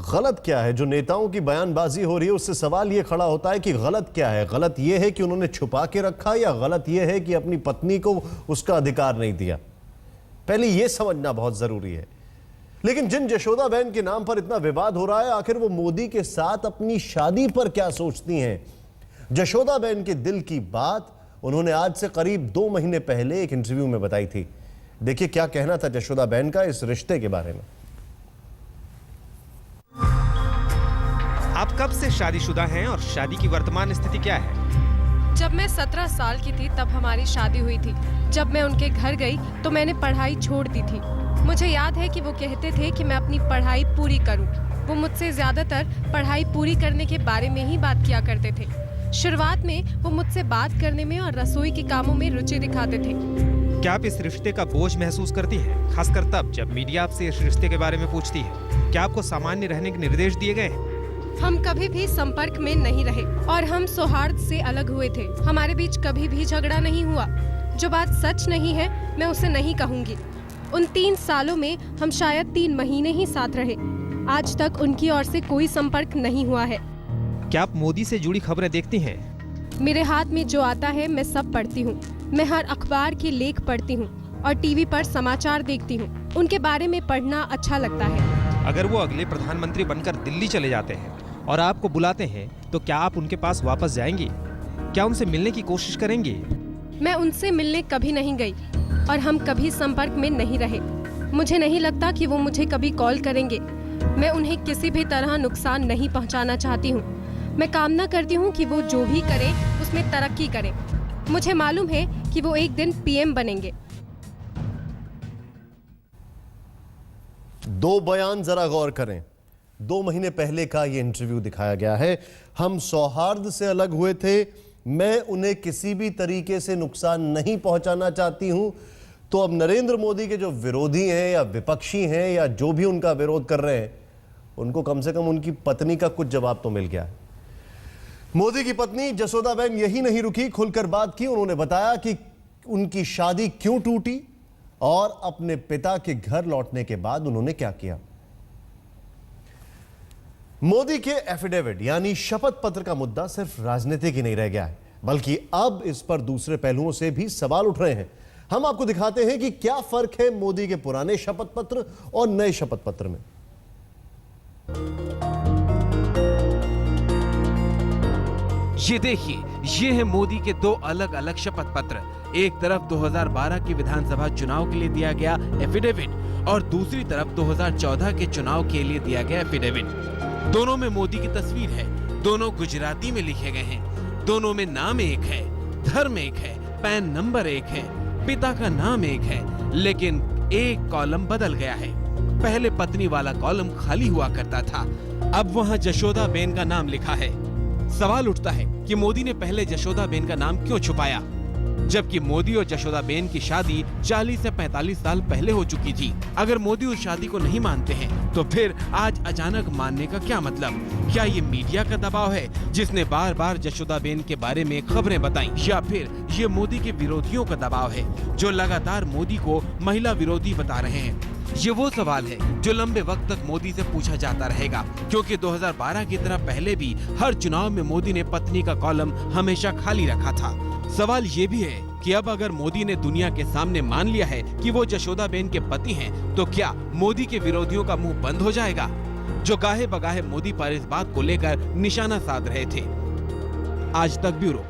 गलत क्या है? जो नेताओं की बयानबाजी हो रही है उससे सवाल ये खड़ा होता है कि गलत क्या है? गलत ये है कि उन्होंने छुपा के रखा, या गलत ये है कि अपनी पत्नी को उसका अधिकार नहीं दिया? पहले यह समझना बहुत जरूरी है। लेकिन जिन जशोदा बहन के नाम पर इतना विवाद हो रहा है, आखिर वो मोदी के साथ अपनी शादी पर क्या सोचती हैं? जशोदा बहन के दिल की बात उन्होंने आज से करीब 2 महीने पहले एक इंटरव्यू में बताई थी। देखिए क्या कहना था जशोदा बहन का इस रिश्ते के बारे में। आप कब से शादीशुदा हैं और शादी की वर्तमान स्थिति क्या है? जब मैं 17 साल की थी तब हमारी शादी हुई थी। जब मैं उनके घर गई तो मैंने पढ़ाई छोड़ दी थी। मुझे याद है कि वो कहते थे कि मैं अपनी पढ़ाई पूरी करूं। वो मुझसे ज्यादातर पढ़ाई पूरी करने के बारे में ही बात किया करते थे। शुरुआत में वो मुझसे बात करने में और रसोई के कामों में रुचि दिखाते थे। क्या आप इस रिश्ते का बोझ महसूस करती हैं, खासकर तब जब मीडिया आपसे इस रिश्ते के बारे में पूछती है? क्या आपको सामान्य रहने के निर्देश दिए गए हैं? हम कभी भी संपर्क में नहीं रहे और हम सौहार्द से अलग हुए थे। हमारे बीच कभी भी झगड़ा नहीं हुआ। जो बात सच नहीं है मैं उसे नहीं कहूँगी। उन 3 सालों में हम शायद 3 महीने ही साथ रहे। आज तक उनकी ओर से कोई संपर्क नहीं हुआ है। क्या आप मोदी से जुड़ी खबरें देखती हैं? मेरे हाथ में जो आता है मैं सब पढ़ती हूँ। मैं हर अखबार के लेख पढ़ती हूँ और टीवी पर समाचार देखती हूँ। उनके बारे में पढ़ना अच्छा लगता है। अगर वो अगले प्रधानमंत्री बनकर दिल्ली चले जाते हैं और आपको बुलाते हैं तो क्या आप उनके पास वापस जाएंगी? क्या उनसे मिलने की कोशिश करेंगी? मैं उनसे मिलने कभी नहीं गई और हम कभी संपर्क में नहीं रहे। मुझे नहीं लगता कि वो मुझे कभी कॉल करेंगे। मैं उन्हें किसी भी तरह नुकसान नहीं पहुंचाना चाहती हूं। मैं कामना करती हूं कि वो जो भी करें उसमें तरक्की करें। मुझे मालूम है कि वो एक दिन पीएम बनेंगे। 2 बयान जरा गौर करें। 2 महीने पहले का ये इंटरव्यू दिखाया गया है। हम सौहार्द से अलग हुए थे, मैं उन्हें किसी भी तरीके से नुकसान नहीं पहुंचाना चाहती हूं। तो अब नरेंद्र मोदी के जो विरोधी हैं या विपक्षी हैं या जो भी उनका विरोध कर रहे हैं, उनको कम से कम उनकी पत्नी का कुछ जवाब तो मिल गया है। मोदी की पत्नी जसोदा बहन यही नहीं रुकी, खुलकर बात की। उन्होंने बताया कि उनकी शादी क्यों टूटी और अपने पिता के घर लौटने के बाद उन्होंने क्या किया। मोदी के एफिडेविट यानी शपथ पत्र का मुद्दा सिर्फ राजनीतिक ही नहीं रह गया है, बल्कि अब इस पर दूसरे पहलुओं से भी सवाल उठ रहे हैं। हम आपको दिखाते हैं कि क्या फर्क है मोदी के पुराने शपथ पत्र और नए शपथ पत्र में। ये देखिए, ये है मोदी के 2 अलग अलग शपथ पत्र। एक तरफ 2012 के विधानसभा चुनाव के लिए दिया गया एफिडेविट और दूसरी तरफ 2014 के चुनाव के लिए दिया गया एफिडेविट। दोनों में मोदी की तस्वीर है, दोनों गुजराती में लिखे गए हैं, दोनों में नाम एक है, धर्म एक है, पैन नंबर एक है, पिता का नाम एक है, लेकिन एक कॉलम बदल गया है। पहले पत्नी वाला कॉलम खाली हुआ करता था, अब वहाँ जशोदा बेन का नाम लिखा है। सवाल उठता है कि मोदी ने पहले जशोदा बेन का नाम क्यों छुपाया, जबकि मोदी और जशोदा बेन की शादी 40 से 45 साल पहले हो चुकी थी। अगर मोदी उस शादी को नहीं मानते हैं तो फिर आज अचानक मानने का क्या मतलब? क्या ये मीडिया का दबाव है जिसने बार बार जशोदा बेन के बारे में खबरें बताई, या फिर ये मोदी के विरोधियों का दबाव है जो लगातार मोदी को महिला विरोधी बता रहे हैं? ये वो सवाल है जो लंबे वक्त तक मोदी से पूछा जाता रहेगा, क्योंकि 2012 की तरह पहले भी हर चुनाव में मोदी ने पत्नी का कॉलम हमेशा खाली रखा था। सवाल ये भी है कि अब अगर मोदी ने दुनिया के सामने मान लिया है कि वो जशोदा बेन के पति हैं, तो क्या मोदी के विरोधियों का मुंह बंद हो जाएगा, जो गाहे बगाहे मोदी पर इस बात को लेकर निशाना साध रहे थे? आज तक ब्यूरो।